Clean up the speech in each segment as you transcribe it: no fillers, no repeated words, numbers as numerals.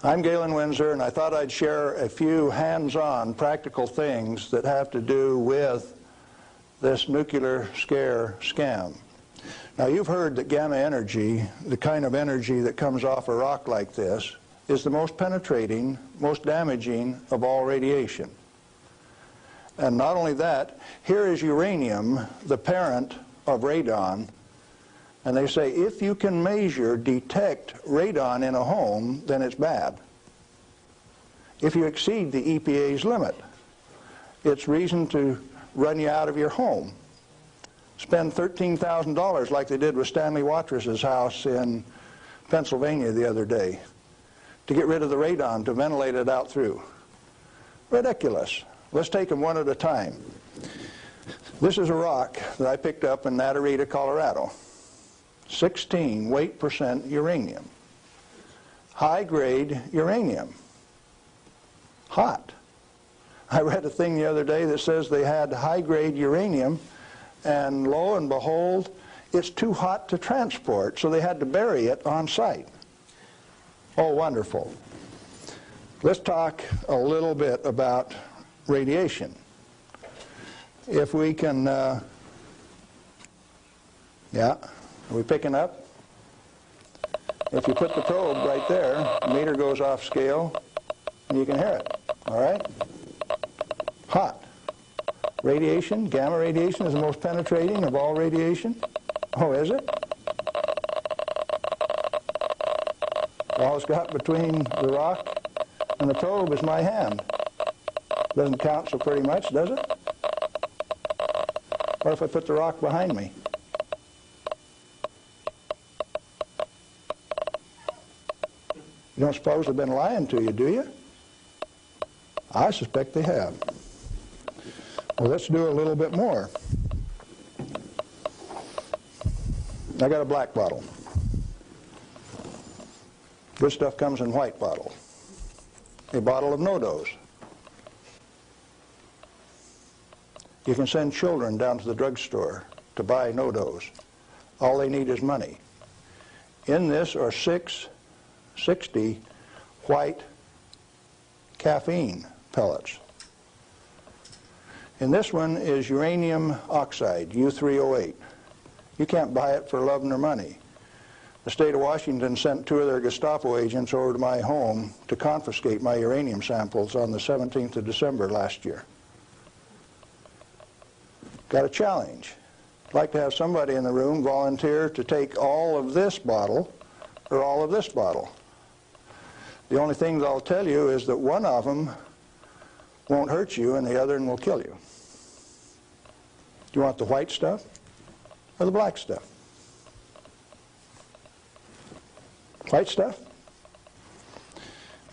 I'm Galen Winsor, and I thought I'd share a few hands-on practical things that have to do with this nuclear scare scam. Now, you've heard that gamma energy, the kind of energy that comes off a rock like this, is the most penetrating, most damaging of all radiation. And not only that, here is uranium, the parent of radon, and they say if you can detect radon in a home, then it's bad. If you exceed the EPA's limit, it's reason to run you out of your home. Spend $13,000 like they did with Stanley Watrous' house in Pennsylvania the other day to get rid of the radon, to ventilate it out through. Ridiculous. Let's take them one at a time. This is a rock that I picked up in Natarita, Colorado. 16 weight % uranium. High-grade uranium. Hot. I read a thing the other day that says they had high-grade uranium, and lo and behold, it's too hot to transport, so they had to bury it on site. Oh, wonderful. Let's talk a little bit about radiation. If we can, yeah. Are we picking up? If you put the probe right there, the meter goes off scale, and you can hear it, all right? Hot. Radiation, gamma radiation, is the most penetrating of all radiation. Oh, is it? All it's got between the rock and the probe is my hand. Doesn't count so pretty much, does it? What if I put the rock behind me? You don't suppose they've been lying to you, do you? I suspect they have. Well, let's do a little bit more. I got a black bottle. Good stuff comes in white bottle. A bottle of no-dose. You can send children down to the drugstore to buy no-dose. All they need is money. In this are 60 white caffeine pellets. In this one is uranium oxide, U3O8. You can't buy it for love nor money. The state of Washington sent 2 of their Gestapo agents over to my home to confiscate my uranium samples on the 17th of December last year. Got a challenge. I'd like to have somebody in the room volunteer to take all of this bottle or all of this bottle. The only thing that I'll tell you is that one of them won't hurt you and the other one will kill you. Do you want the white stuff or the black stuff? White stuff?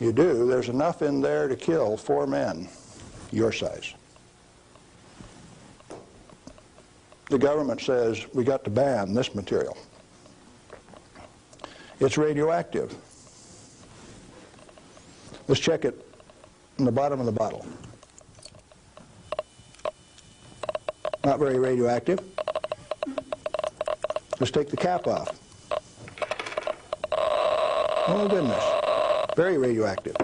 You do. There's enough in there to kill 4 men your size. The government says we got to ban this material. It's radioactive. Let's check it in the bottom of the bottle. Not very radioactive. Let's take the cap off. Oh goodness, very radioactive.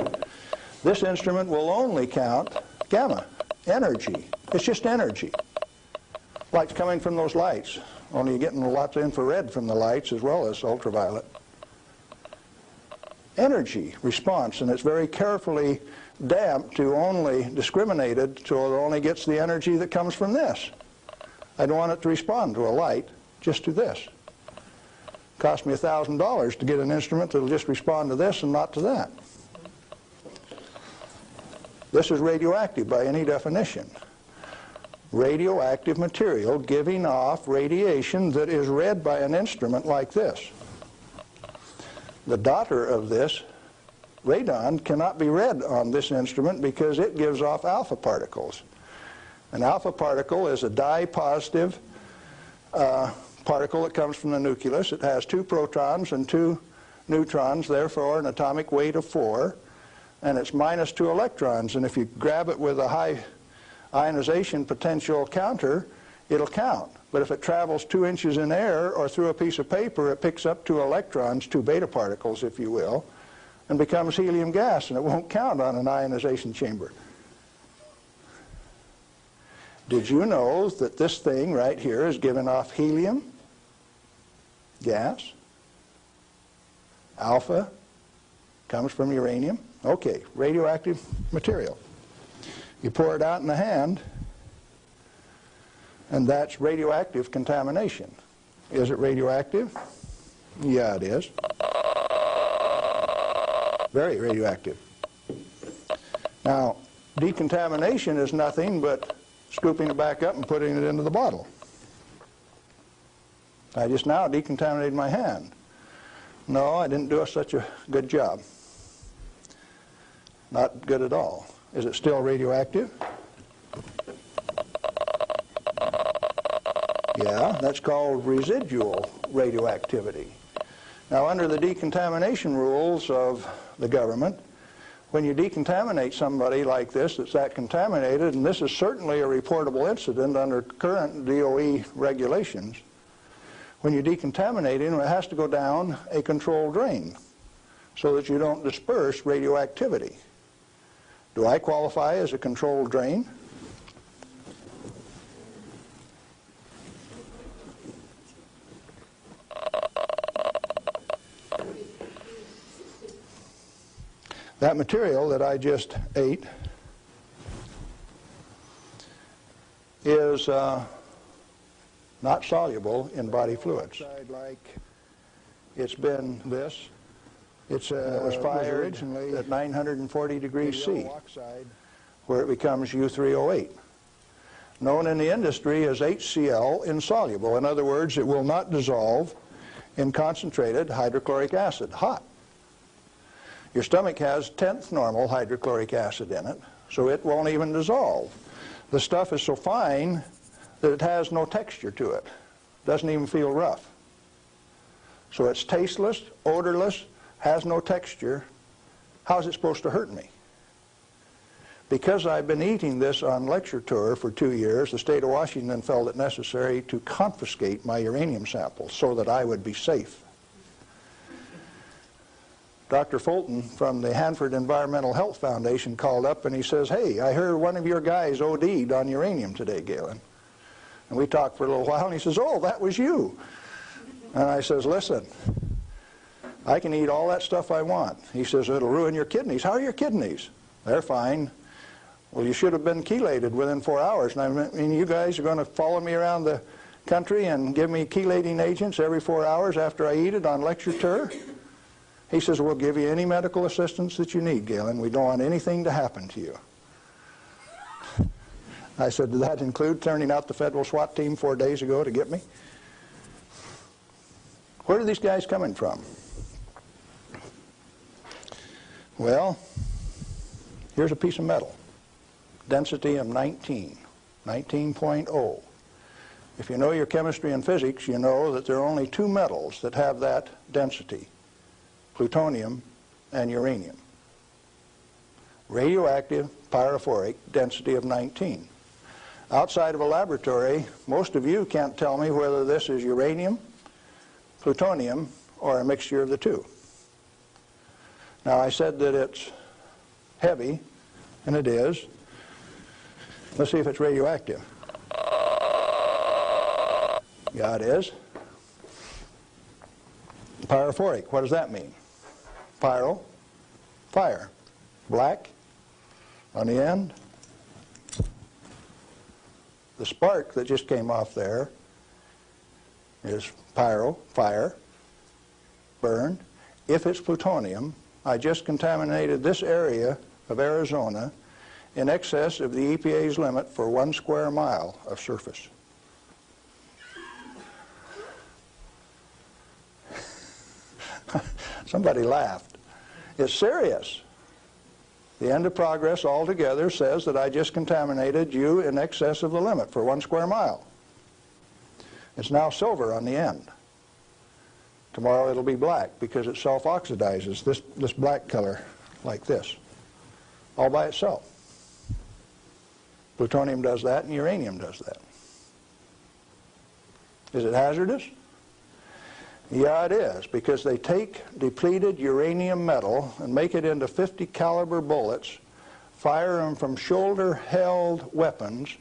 This instrument will only count gamma, energy. It's just energy. Light's coming from those lights, only you're getting lots of infrared from the lights as well as ultraviolet. Energy response, and it's very carefully damped to only discriminated so it only gets the energy that comes from this. I don't want it to respond to a light, just to this. Cost me $1,000 to get an instrument that will just respond to this and not to that. This is radioactive by any definition. Radioactive material giving off radiation that is read by an instrument like this. The daughter of this, radon, cannot be read on this instrument because it gives off alpha particles. An alpha particle is a dye-positive particle that comes from the nucleus. It has 2 protons and 2 neutrons, therefore an atomic weight of 4, and it's minus 2 electrons. And if you grab it with a high ionization potential counter, it'll count. But if it travels 2 inches in air or through a piece of paper, it picks up 2 electrons, 2 beta particles, if you will, and becomes helium gas, and it won't count on an ionization chamber. Did you know that this thing right here is giving off helium gas? Alpha comes from uranium. Okay, radioactive material. You pour it out in the hand, and that's radioactive contamination. Is it radioactive? Yeah, it is. Very radioactive. Now, decontamination is nothing but scooping it back up and putting it into the bottle. I just now decontaminated my hand. No, I didn't do such a good job. Not good at all. Is it still radioactive? Yeah, that's called residual radioactivity. Now, under the decontamination rules of the government, when you decontaminate somebody like this that's that contaminated, and this is certainly a reportable incident under current DOE regulations, when you decontaminate him, it has to go down a controlled drain so that you don't disperse radioactivity. Do I qualify as a controlled drain? That material that I just ate is not soluble in body fluids. Like it's been this. It was fired originally at 940 degrees C, where it becomes U3O8, known in the industry as HCl insoluble. In other words, it will not dissolve in concentrated hydrochloric acid, hot. Your stomach has 10th normal hydrochloric acid in it, so it won't even dissolve. The stuff is so fine that it has no texture to it. Doesn't even feel rough. So it's tasteless, odorless, has no texture. How's it supposed to hurt me? Because I've been eating this on lecture tour for 2 years, the state of Washington felt it necessary to confiscate my uranium samples so that I would be safe. Dr. Fulton from the Hanford Environmental Health Foundation called up and he says, "Hey, I heard one of your guys OD'd on uranium today, Galen." And we talked for a little while and he says, "Oh, that was you." And I says, "Listen, I can eat all that stuff I want." He says, "It'll ruin your kidneys." "How are your kidneys?" "They're fine." "Well, you should have been chelated within 4 hours. And I mean, you guys are going to follow me around the country and give me chelating agents every 4 hours after I eat it on lecture tour?" He says, "We'll give you any medical assistance that you need, Galen. We don't want anything to happen to you." I said, "Did that include turning out the federal SWAT team 4 days ago to get me?" Where are these guys coming from? Well, here's a piece of metal. Density of 19, 19.0. If you know your chemistry and physics, you know that there are only two metals that have that density: plutonium and uranium. Radioactive, pyrophoric, density of 19. Outside of a laboratory, most of you can't tell me whether this is uranium, plutonium, or a mixture of the two. Now, I said that it's heavy, and it is. Let's see if it's radioactive. Yeah, it is. Pyrophoric, what does that mean? Pyro, fire. Black on the end. The spark that just came off there is pyro, fire, burned. If it's plutonium, I just contaminated this area of Arizona in excess of the EPA's limit for 1 square mile of surface. Somebody laughed. It's serious. The end of progress altogether says that I just contaminated you in excess of the limit for 1 square mile. It's now silver on the end. Tomorrow it'll be black because it self-oxidizes, this black color like this, all by itself. Plutonium does that and uranium does that. Is it hazardous? Yeah, it is, because they take depleted uranium metal and make it into 50 caliber bullets, fire them from shoulder-held weapons.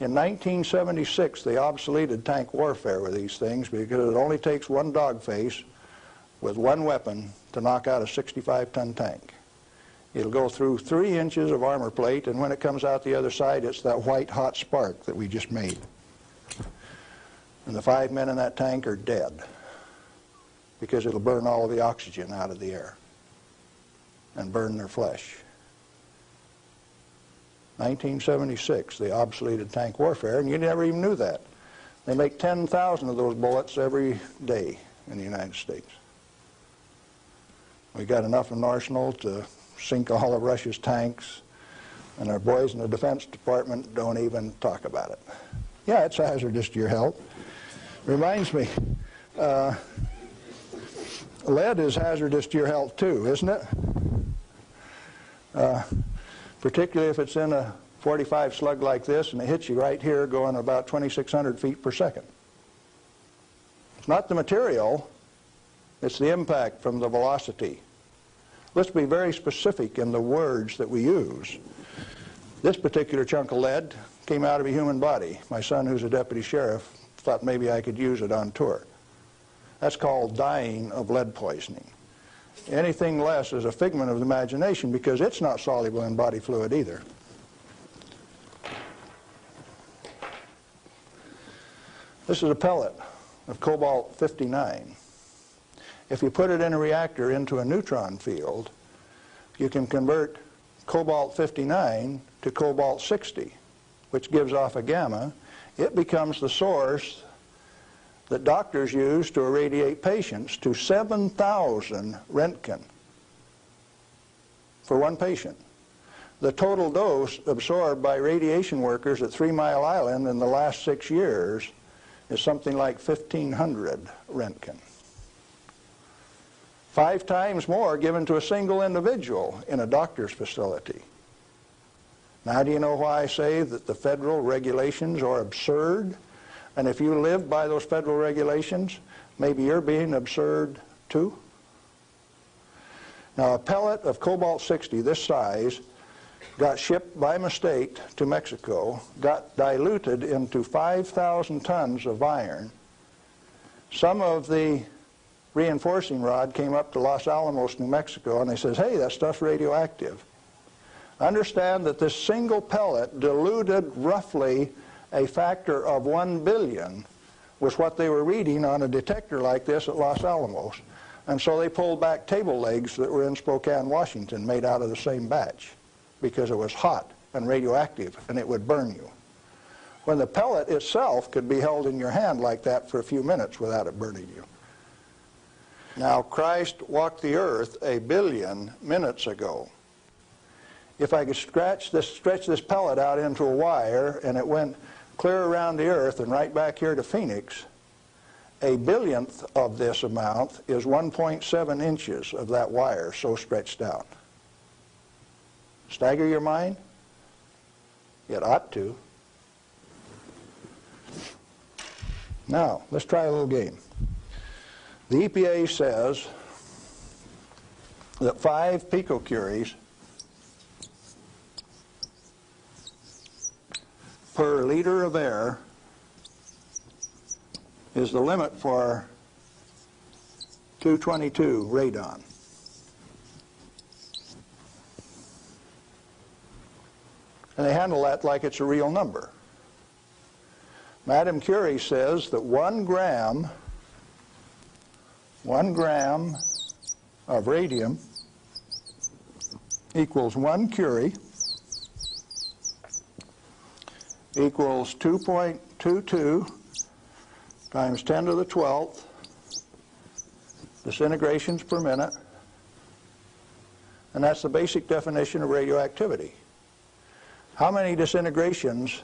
In 1976, they obsoleted tank warfare with these things because it only takes one dog face with one weapon to knock out a 65-ton tank. It'll go through 3 inches of armor plate, and when it comes out the other side, it's that white hot spark that we just made. And the 5 men in that tank are dead, because it'll burn all of the oxygen out of the air and burn their flesh. 1976, they obsoleted tank warfare, and you never even knew that. They make 10,000 of those bullets every day in the United States. We got enough in arsenal to sink all of Russia's tanks, and our boys in the Defense Department don't even talk about it. Yeah, it's hazardous to your health. Reminds me, lead is hazardous to your health too, isn't it? Particularly if it's in a 45 slug like this and it hits you right here going about 2,600 feet per second. It's not the material, it's the impact from the velocity. Let's be very specific in the words that we use. This particular chunk of lead came out of a human body. My son, who's a deputy sheriff, thought maybe I could use it on tour. That's called dying of lead poisoning. Anything less is a figment of the imagination because it's not soluble in body fluid either. This is a pellet of cobalt-59. If you put it in a reactor into a neutron field, you can convert cobalt-59 to cobalt-60, which gives off a gamma. It becomes the source that doctors use to irradiate patients to 7,000 Roentgen for one patient. The total dose absorbed by radiation workers at 3 Mile Island in the last 6 years is something like 1,500 Roentgen. 5 times more given to a single individual in a doctor's facility. Now, do you know why I say that the federal regulations are absurd? And if you live by those federal regulations, maybe you're being absurd too? Now, a pellet of cobalt-60 this size got shipped by mistake to Mexico, got diluted into 5,000 tons of iron. Some of the reinforcing rod came up to Los Alamos, New Mexico, and they says, hey, that stuff's radioactive. Understand that this single pellet diluted roughly a factor of 1 billion was what they were reading on a detector like this at Los Alamos. And so they pulled back table legs that were in Spokane, Washington, made out of the same batch because it was hot and radioactive and it would burn you. When the pellet itself could be held in your hand like that for a few minutes without it burning you. Now, Christ walked the earth 1 billion minutes ago. If I could stretch this pellet out into a wire and it went clear around the earth and right back here to Phoenix, 1 billionth of this amount is 1.7 inches of that wire so stretched out. Stagger your mind? It ought to. Now, let's try a little game. The EPA says that 5 picocuries per liter of air is the limit for 222 radon. And they handle that like it's a real number. Madame Curie says that 1 gram of radium equals 1 curie equals 2.22 times 10 to the 12th disintegrations per minute, and that's the basic definition of radioactivity. How many disintegrations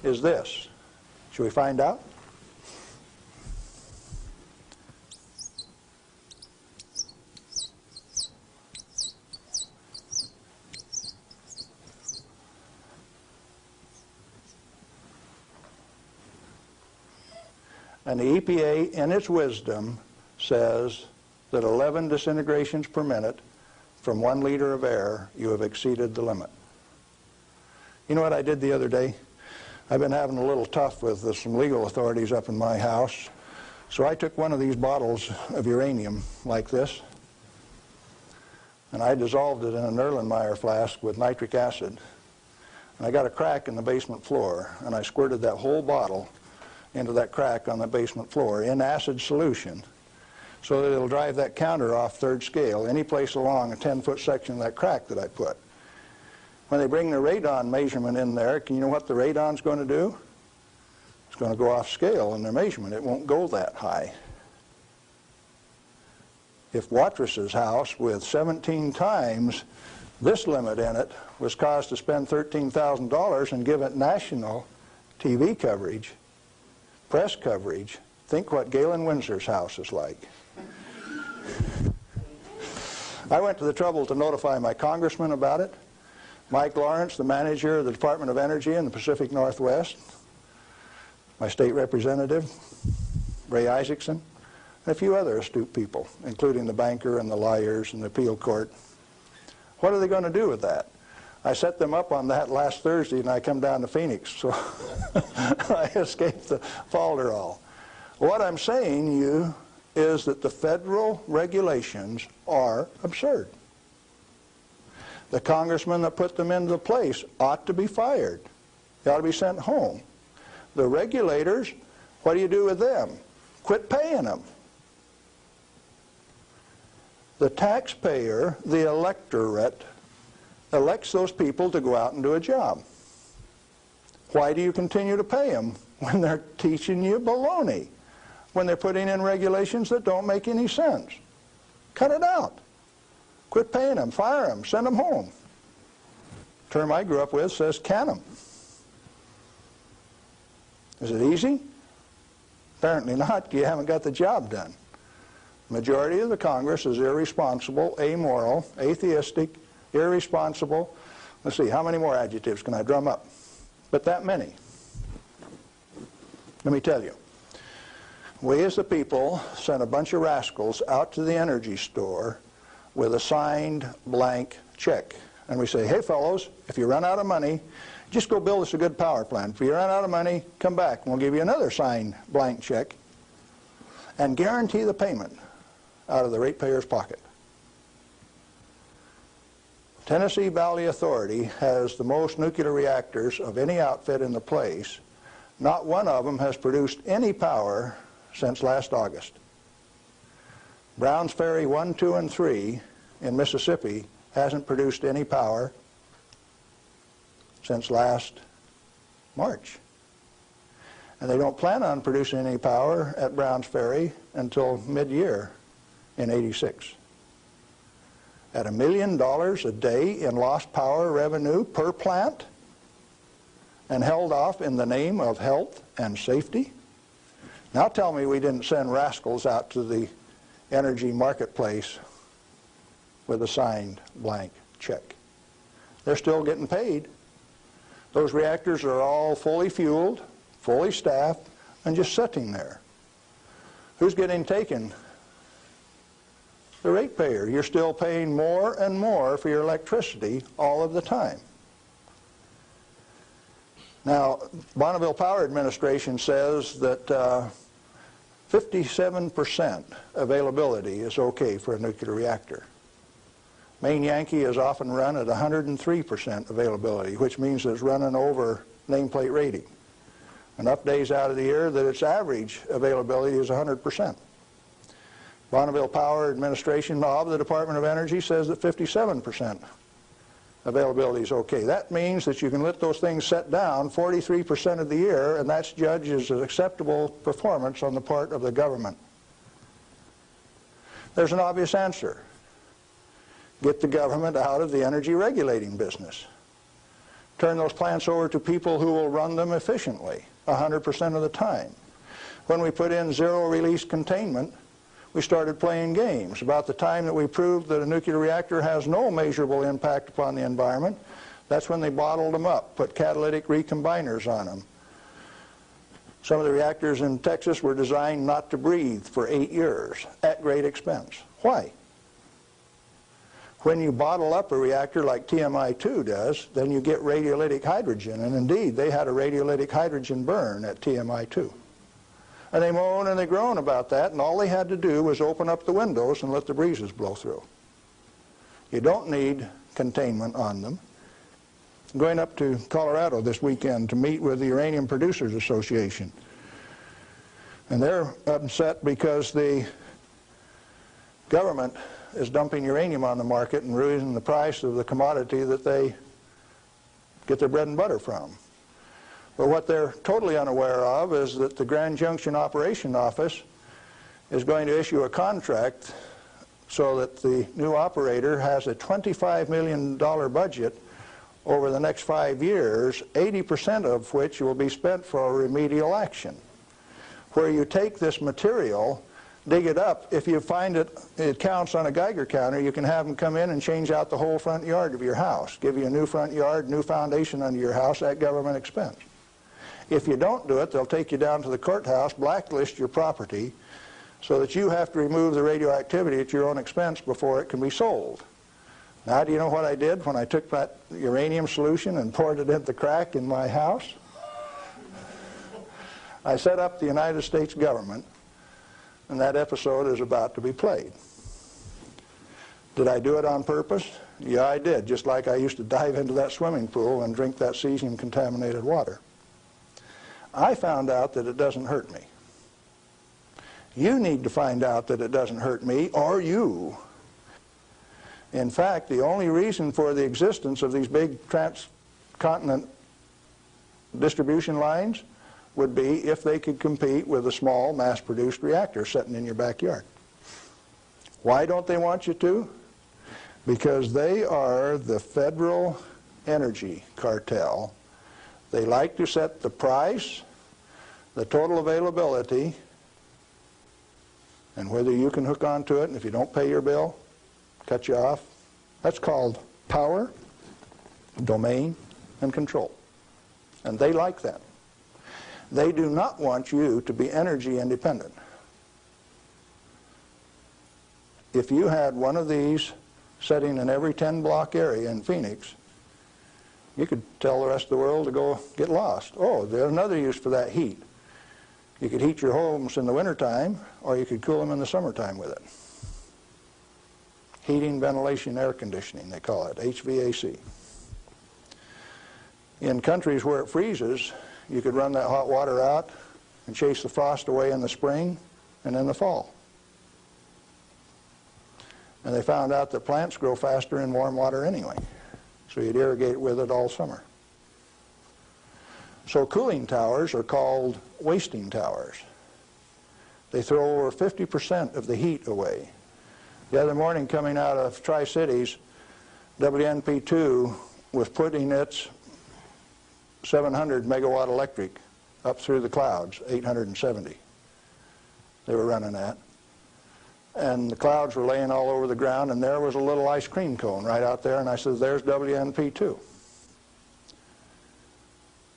is this? Should we find out? And the EPA, in its wisdom, says that 11 disintegrations per minute from 1 liter of air, you have exceeded the limit. You know what I did the other day? I've been having a little tough with some legal authorities up in my house. So I took one of these bottles of uranium like this, and I dissolved it in an Erlenmeyer flask with nitric acid. And I got a crack in the basement floor, and I squirted that whole bottle into that crack on the basement floor in acid solution so that it'll drive that counter off third scale any place along a 10-foot section of that crack that I put. When they bring the radon measurement in there, can you know what the radon's going to do? It's going to go off scale in their measurement. It won't go that high. If Watrous' house with 17 times this limit in it was caused to spend $13,000 and give it national TV coverage, press coverage, think what Galen Winsor's house is like. I went to the trouble to notify my congressman about it, Mike Lawrence, the manager of the Department of Energy in the Pacific Northwest, my state representative, Ray Isaacson, and a few other astute people, including the banker and the lawyers and the appeal court. What are they going to do with that? I set them up on that last Thursday, and I come down to Phoenix, so I escaped the falderall. What I'm saying to you is that the federal regulations are absurd. The congressman that put them into place ought to be fired. They ought to be sent home. The regulators, what do you do with them? Quit paying them. The taxpayer, the electorate, elects those people to go out and do a job. Why do you continue to pay them when they're teaching you baloney? When they're putting in regulations that don't make any sense? Cut it out. Quit paying them, fire them, send them home. The term I grew up with says can them. Is it easy? Apparently not. You haven't got the job done. The majority of the Congress is irresponsible, amoral, atheistic, irresponsible. Let's see, how many more adjectives can I drum up? But that many. Let me tell you. We as the people sent a bunch of rascals out to the energy store with a signed blank check. And we say, hey fellows, if you run out of money, just go build us a good power plant. If you run out of money, come back and we'll give you another signed blank check and guarantee the payment out of the ratepayer's pocket. Tennessee Valley Authority has the most nuclear reactors of any outfit in the place. Not one of them has produced any power since last August. Browns Ferry 1, 2, and 3 in Mississippi hasn't produced any power since last March. And they don't plan on producing any power at Browns Ferry until mid-year in '86. At $1 million a day in lost power revenue per plant and held off in the name of health and safety? Now tell me we didn't send rascals out to the energy marketplace with a signed blank check. They're still getting paid. Those reactors are all fully fueled, fully staffed, and just sitting there. Who's getting taken? The ratepayer. You're still paying more and more for your electricity all of the time. Now, Bonneville Power Administration says that 57% availability is okay for a nuclear reactor. Maine Yankee is often run at 103% availability, which means it's running over nameplate rating. Enough days out of the year that its average availability is 100%. Bonneville Power Administration of the Department of Energy says that 57% availability is okay. That means that you can let those things set down 43% of the year, and that's judged as an acceptable performance on the part of the government. There's an obvious answer. Get the government out of the energy regulating business. Turn those plants over to people who will run them efficiently 100% of the time. When we put in zero-release containment, we started playing games. About the time that we proved that a nuclear reactor has no measurable impact upon the environment, that's when they bottled them up, put catalytic recombiners on them. Some of the reactors in Texas were designed not to breathe for 8 years at great expense. Why? When you bottle up a reactor like TMI-2 does, then you get radiolytic hydrogen, and indeed they had a radiolytic hydrogen burn at TMI-2. And they moan and they groan about that, and all they had to do was open up the windows and let the breezes blow through. You don't need containment on them. I'm going up to Colorado this weekend to meet with the Uranium Producers Association. And they're upset because the government is dumping uranium on the market and raising the price of the commodity that they get their bread and butter from. But what they're totally unaware of is that the Grand Junction Operation Office is going to issue a contract so that the new operator has a $25 million budget over the next 5 years, 80% of which will be spent for remedial action, where you take this material, dig it up. If you find it counts on a Geiger counter, you can have them come in and change out the whole front yard of your house, give you a new front yard, new foundation under your house at government expense. If you don't do it, they'll take you down to the courthouse, blacklist your property, so that you have to remove the radioactivity at your own expense before it can be sold. Now, do you know what I did when I took that uranium solution and poured it in the crack in my house? I set up the United States government, and that episode is about to be played. Did I do it on purpose? Yeah, I did, just like I used to dive into that swimming pool and drink that cesium-contaminated water. I found out that it doesn't hurt me. You need to find out that it doesn't hurt me, or you. In fact, the only reason for the existence of these big transcontinent distribution lines would be if they could compete with a small mass-produced reactor sitting in your backyard. Why don't they want you to? Because they are the federal energy cartel. They like to set the price, the total availability, and whether you can hook onto it, and if you don't pay your bill, cut you off. That's called power, domain, and control. And they like that. They do not want you to be energy independent. If you had one of these sitting in every 10-block area in Phoenix, you could tell the rest of the world to go get lost. Oh, there's another use for that heat. You could heat your homes in the wintertime, or you could cool them in the summertime with it. Heating, ventilation, air conditioning, they call it, HVAC. In countries where it freezes, you could run that hot water out and chase the frost away in the spring and in the fall. And they found out that plants grow faster in warm water anyway, so you'd irrigate with it all summer. So cooling towers are called wasting towers. They throw over 50% of the heat away. The other morning, coming out of Tri-Cities, WNP2 was putting its 700 megawatt electric up through the clouds, 870 they were running at. And the clouds were laying all over the ground, and there was a little ice cream cone right out there, and I said, there's WNP2.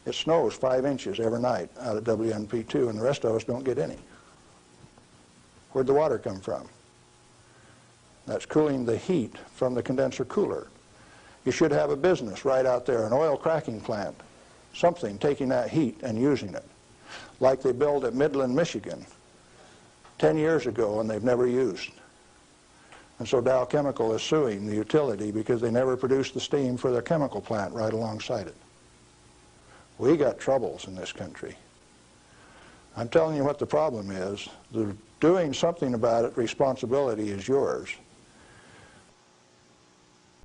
It snows 5 inches every night out of WNP2, and the rest of us don't get any. Where'd the water come from? That's cooling the heat from the condenser cooler. You should have a business right out there, an oil cracking plant, something taking that heat and using it, like they built at Midland, Michigan 10 years ago and they've never used. And so Dow Chemical is suing the utility because they never produced the steam for their chemical plant right alongside it. We got troubles in this country. I'm telling you what the problem is. Doing something about it, responsibility is yours.